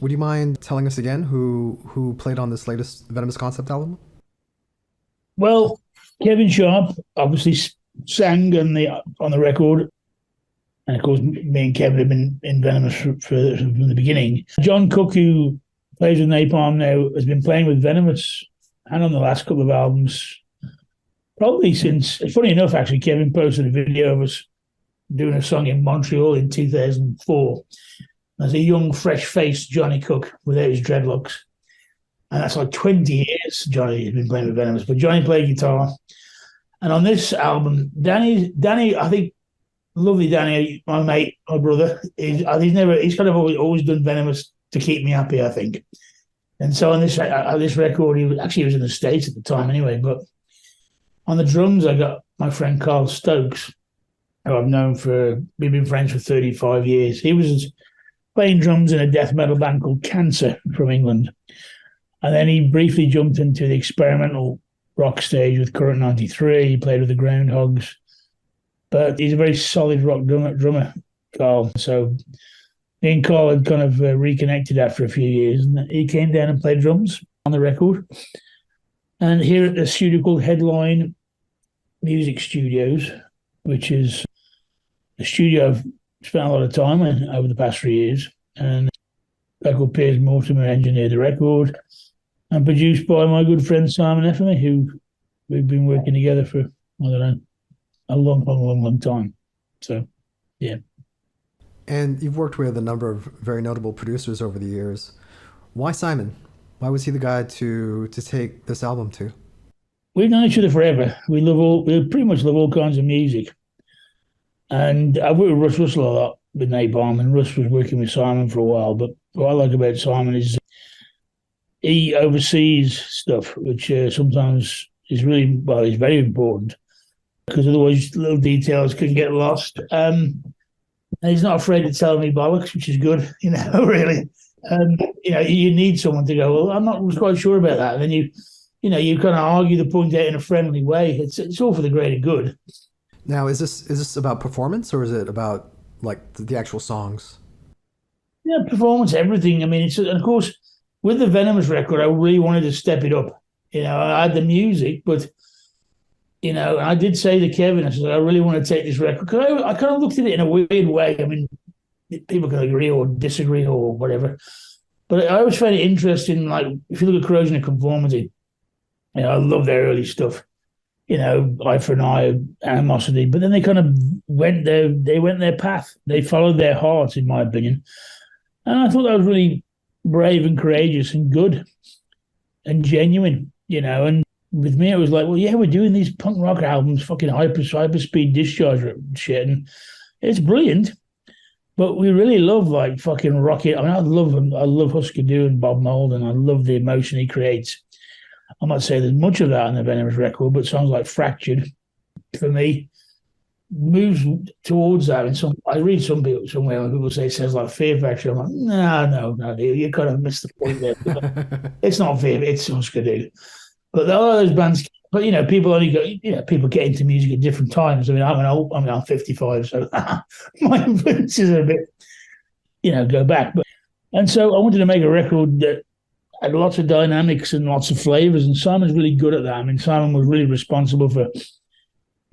Would you mind telling us again who played on this latest Venomous concept album? Well, Kevin Sharp obviously sang on the record, and of course, me and Kevin have been in Venomous from the beginning. John Cook, who plays with Napalm now, has been playing with Venomous and on the last couple of albums, probably since. Funny enough, actually, Kevin posted a video of us doing a song in Montreal in 2004 as a young, fresh-faced Johnny Cook without his dreadlocks. And that's like 20 years Johnny has been playing with Venomous. But Johnny played guitar. And on this album, Danny, I think, lovely Danny, my mate, my brother, he's kind of always done Venomous to keep me happy, I think. And so on this record, he was in the States at the time anyway. But on the drums, I got my friend Carl Stokes, who we've been friends for 35 years. He was playing drums in a death metal band called Cancer from England. And then he briefly jumped into the experimental rock stage with Current 93. He played with the Groundhogs. But he's a very solid rock drummer, Carl. So me and Carl had kind of reconnected after a few years. And he came down and played drums on the record. And here at the studio called Headline Music Studios, which is a studio I've spent a lot of time in over the past 3 years. And a guy called Piers Mortimer engineered the record, and produced by my good friend Simon Effermy, who we've been working together for, I don't know, a long time. So, yeah. And you've worked with a number of very notable producers over the years. Why Simon? Why was he the guy to take this album to? We've known each other forever. We pretty much love all kinds of music. And I've worked with Russ Russell a lot with Napalm, and Russ was working with Simon for a while. But what I like about Simon is he oversees stuff, which sometimes is is very important, because otherwise little details can get lost. And he's not afraid to tell me bollocks, which is good, really. You need someone to go, well, I'm not quite sure about that. And then you kind of argue the point out in a friendly way. It's all for the greater good. Now, is this about performance, or is it about like the actual songs? Yeah, performance, everything. I mean, and of course, with the Venomous record, I really wanted to step it up. I had the music, but I did say to Kevin, I said, I really want to take this record, because I kind of looked at it in a weird way. I mean, people can agree or disagree or whatever, but I always find it interesting. Like, if you look at Corrosion of Conformity, I love their early stuff. Eye for an Eye, Animosity, but then they kind of went their path. They followed their heart, in my opinion, and I thought that was really brave and courageous and good and genuine. And with me, it was like, well, yeah, we're doing these punk rock albums, fucking hyper speed discharge shit, and it's brilliant. But we really love like fucking rocket. I mean, I love Husker Du and Bob Mould, and I love the emotion he creates. I'm not saying there's much of that on the Venomous record, but songs like Fractured, for me, moves towards that. And I read some people somewhere when people say it sounds like Fear Factory. I'm like, no, you kind of missed the point there. It's not Fear, it's Husker Du. But a lot of those bands, people only people get into music at different times. I mean, I'm 55, so my influences are a bit, go back. And so I wanted to make a record that had lots of dynamics and lots of flavors, and Simon's really good at that. I mean, Simon was really responsible for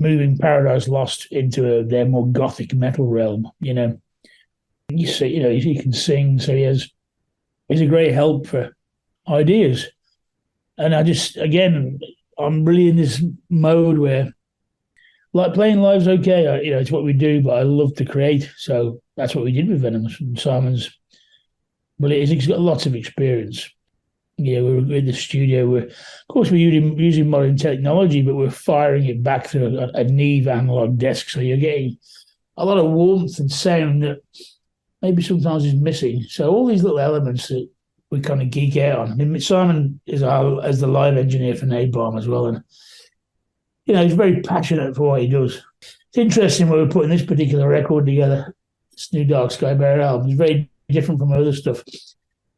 moving Paradise Lost into their more gothic metal realm. You see, he can sing, so he's a great help for ideas. And I'm really in this mode where, like, playing live's okay. It's what we do, but I love to create. So that's what we did with Venomous. And Simon's, he's got lots of experience. We were in the studio. Of course, we're using modern technology, but we're firing it back through a Neve analog desk. So you're getting a lot of warmth and sound that maybe sometimes is missing. So all these little elements that we kind of geek out on. I mean, Simon is as the live engineer for Napalm as well, and he's very passionate for what he does. It's interesting when we're putting this particular record together. This new Dark Sky Bearer album is very different from other stuff.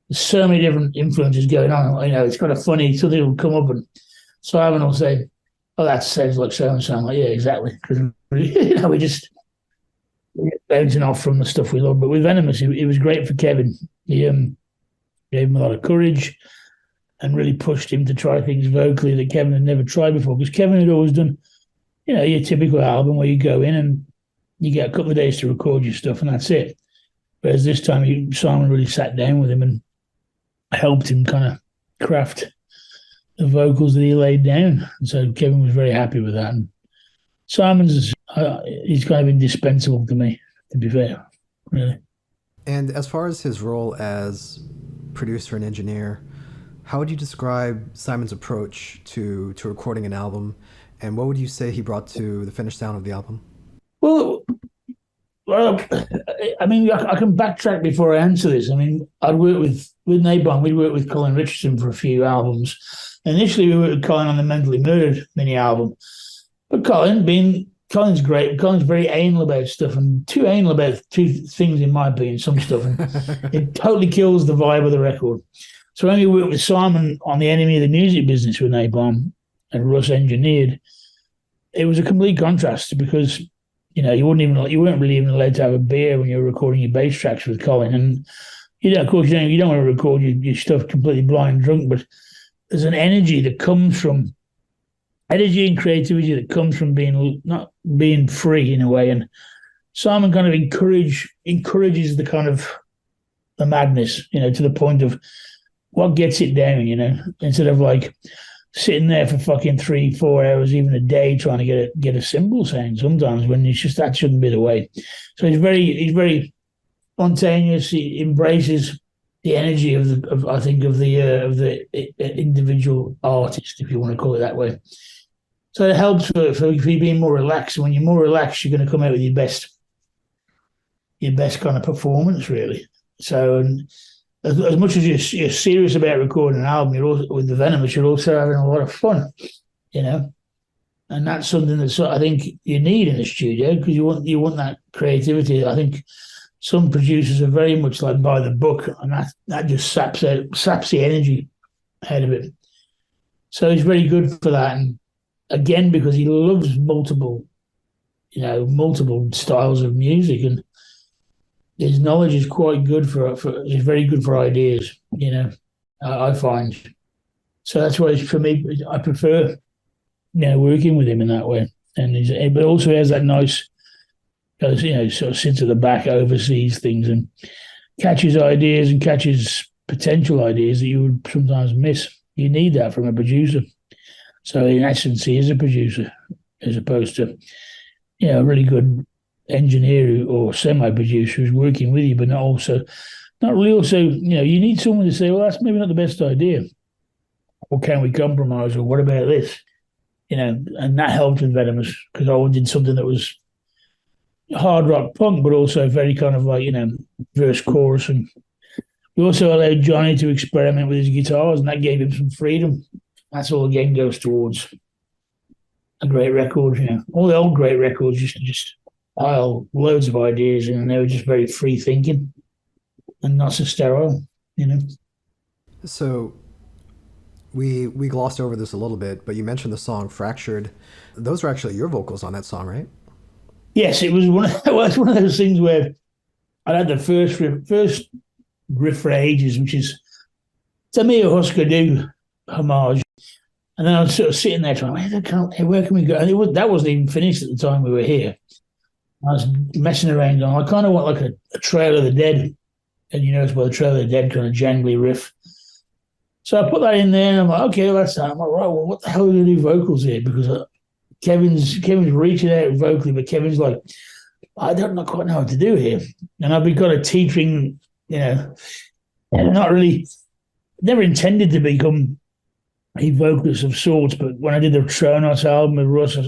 There's so many different influences going on. It's kind of funny. Something will come up and Simon will say, "Oh, that sounds like so and so." I'm like, "Yeah, exactly." Because we're just bouncing off from the stuff we love. But with Venomous, it was great for Kevin. gave him a lot of courage, and really pushed him to try things vocally that Kevin had never tried before. Because Kevin had always done, your typical album where you go in and you get a couple of days to record your stuff and that's it. Whereas this time, Simon really sat down with him and helped him kind of craft the vocals that he laid down. And so Kevin was very happy with that. And Simon's, he's kind of indispensable to me, to be fair, really. And as far as his role as producer and engineer, how would you describe Simon's approach to recording an album, and what would you say he brought to the finished sound of the album? Well, I mean, I can backtrack before I answer this. I mean, I'd worked with Napalm. We'd worked with Colin Richardson for a few albums. Initially, we worked with Colin on the Mentally Murdered mini album. But Colin's great. Colin's very anal about stuff, and too anal about two things, in my opinion, some stuff. And it totally kills the vibe of the record. So when we worked with Simon on the Enemy of the Music Business with Napalm, and Russ engineered, it was a complete contrast because you weren't really even allowed to have a beer when you were recording your bass tracks with Colin. And of course, you don't want to record your stuff completely blind drunk, but there's an energy and creativity that comes from not being free in a way. And Simon kind of encourages the kind of the madness, to the point of what gets it down, instead of like sitting there for fucking 3-4 hours, even a day, trying to get a cymbal sound sometimes, when it's just, that shouldn't be the way. So he's very spontaneous. He embraces the energy of the individual artist, if you want to call it that way. So it helps for you being more relaxed. When you're more relaxed, you're going to come out with your best kind of performance, really. So, and as much as you're serious about recording an album, you're also, with the Venomous, you're also having a lot of fun, and that's something that I think you need in a studio, because you want that creativity. I think some producers are very much like by the book, and that just saps the energy out of it. So he's very good for that, and again, because he loves multiple styles of music, and his knowledge is quite good he's very good for ideas, I find. So that's why, for me, I prefer, working with him in that way. And but also he has that nice, sort of sits at the back, oversees things, and catches ideas and catches potential ideas that you would sometimes miss. You need that from a producer. So in essence, he is a producer, as opposed to, a really good engineer or semi-producer who's working with you, but not really also, you need someone to say, well, that's maybe not the best idea. Or can we compromise? Or what about this? And that helped with Venomous, because I did something that was hard rock punk, but also very kind of like, verse, chorus. And we also allowed Johnny to experiment with his guitars, and that gave him some freedom. That's all, again, goes towards a great record. All the old great records just pile loads of ideas in, and they were just very free thinking and not so sterile. So we glossed over this a little bit, but you mentioned the song "Fractured." Those were actually your vocals on that song, right? Yes, it was it's one of those things where I had the first riff for ages, which is, to me, a Husker Du homage. And then I was sort of sitting there trying, where can we go? And that wasn't even finished at the time we were here. I was messing around going, I kind of want like a Trail of the Dead. And it's by the Trail of the Dead kind of jangly riff. So I put that in there, and I'm like, okay, well, that's that. I'm like, right, well, what the hell are we going to do vocals here? Because Kevin's reaching out vocally, but Kevin's like, I don't quite know what to do here. And I've been kind of teetering, not really, never intended to become a vocalist of sorts, but when I did the Tronos album with Russ,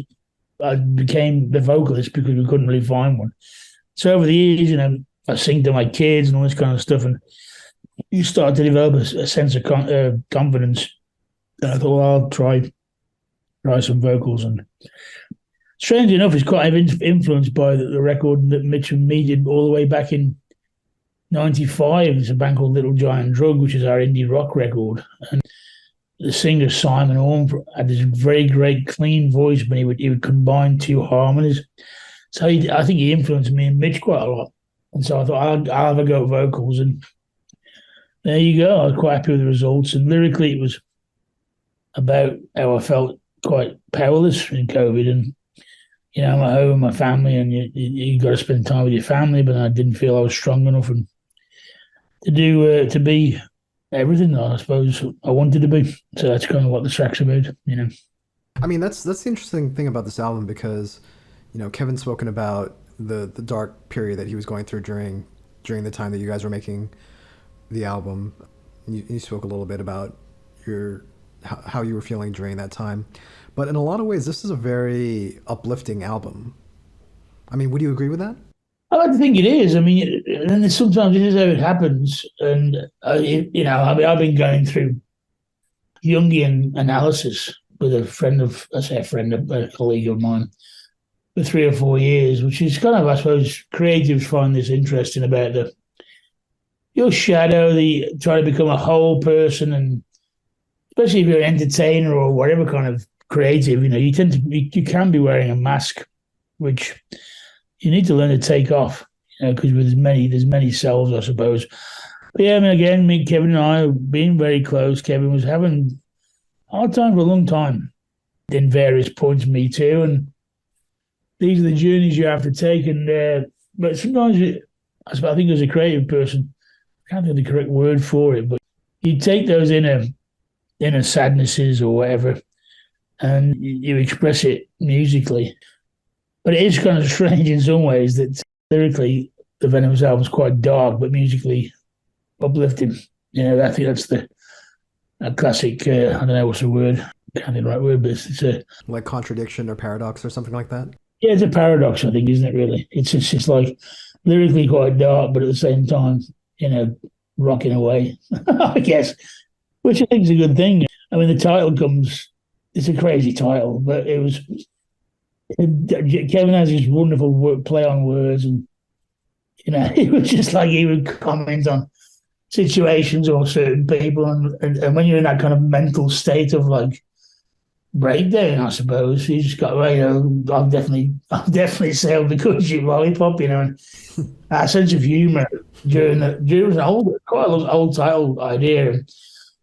I became the vocalist because we couldn't really find one. So over the years, I sing to my kids and all this kind of stuff, and you start to develop a sense of confidence. And I thought, well, I'll try some vocals. And strangely enough, it's quite influenced by the record that Mitch and me did all the way back in '95. It's a band called Little Giant Drug, which is our indie rock record. And the singer Simon Orm had this very great, clean voice, but he would combine two harmonies. So I think he influenced me and Mitch quite a lot. And so I thought I'll have a go at vocals. And there you go. I was quite happy with the results. And lyrically, it was about how I felt quite powerless in COVID. And, I'm at home with my family, and you got to spend time with your family. But I didn't feel I was strong enough and to be everything that I suppose I wanted to be. So that's kind of what the track's about. I mean, that's the interesting thing about this album because, Kevin's spoken about the dark period that he was going through during the time that you guys were making the album. You spoke a little bit about how you were feeling during that time, but in a lot of ways, this is a very uplifting album. I mean, would you agree with that? I like to think it is. I mean, and sometimes it is how it happens. And I've been going through Jungian analysis with a colleague of mine for 3 or 4 years, which is kind of, I suppose, creatives find this interesting about your shadow, the trying to become a whole person, and especially if you're an entertainer or whatever kind of creative, you can be wearing a mask, which you need to learn to take off, because there's many selves, I suppose. But yeah, I mean, again, me, Kevin, and I being very close. Kevin was having a hard time for a long time. In various points, me too, and these are the journeys you have to take. And but sometimes, I think as a creative person, I can't think of the correct word for it, but you take those inner sadnesses or whatever, and you express it musically. But it is kind of strange in some ways that lyrically the Venom's album is quite dark, but musically uplifting. I think that's a classic. I don't know what's the word. I can't think of the right word, but it's a like contradiction or paradox or something like that. Yeah, it's a paradox, I think, isn't it? Really, it's like lyrically quite dark, but at the same time, rocking away. I guess, which I think is a good thing. I mean, the title comes. It's a crazy title, but it was. Kevin has this wonderful play on words, and it was just like he would comment on situations or certain people, and when you're in that kind of mental state of like breakdown, I suppose you just got I've definitely sailed the good ship lollipop, and our sense of humour during an quite old title idea. And,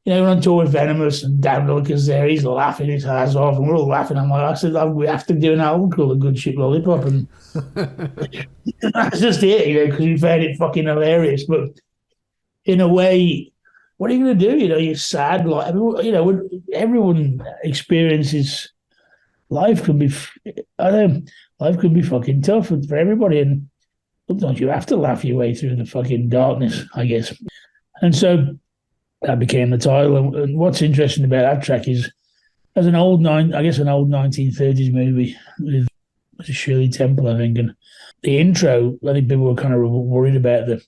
we're on tour with Venomous and Dan Lilker's there. He's laughing his ass off, and we're all laughing. I said, we have to do an album called "A Good Ship Lollipop," and that's just it, because we found it fucking hilarious. But in a way, what are you going to do? You're sad. Like everyone experiences life can be. Life can be fucking tough for everybody, and sometimes you have to laugh your way through the fucking darkness, I guess. And so that became the title. And what's interesting about that track is, as an old 1930s movie with Shirley Temple, I think, and the intro, I think people were kind of worried about the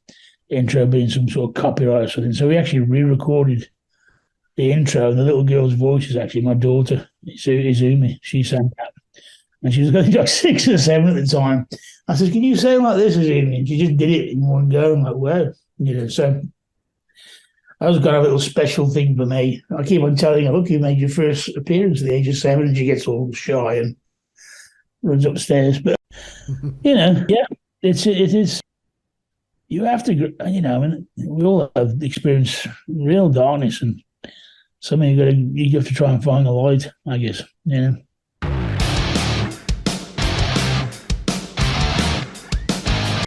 intro being some sort of copyright or something. So we actually re-recorded the intro, and the little girl's voice is actually my daughter, Izumi. She sang that. And she was like 6 or 7 at the time. I said, "Can you say like this, Izumi?" And she just did it in one go. I'm like, wow. So that was kind of a little special thing for me. I keep on telling her, "Look, you made your first appearance at the age of 7," and she gets all shy and runs upstairs. But yeah, it is. You have to, and we all have experienced real darkness, and something you have to try and find the light, I guess.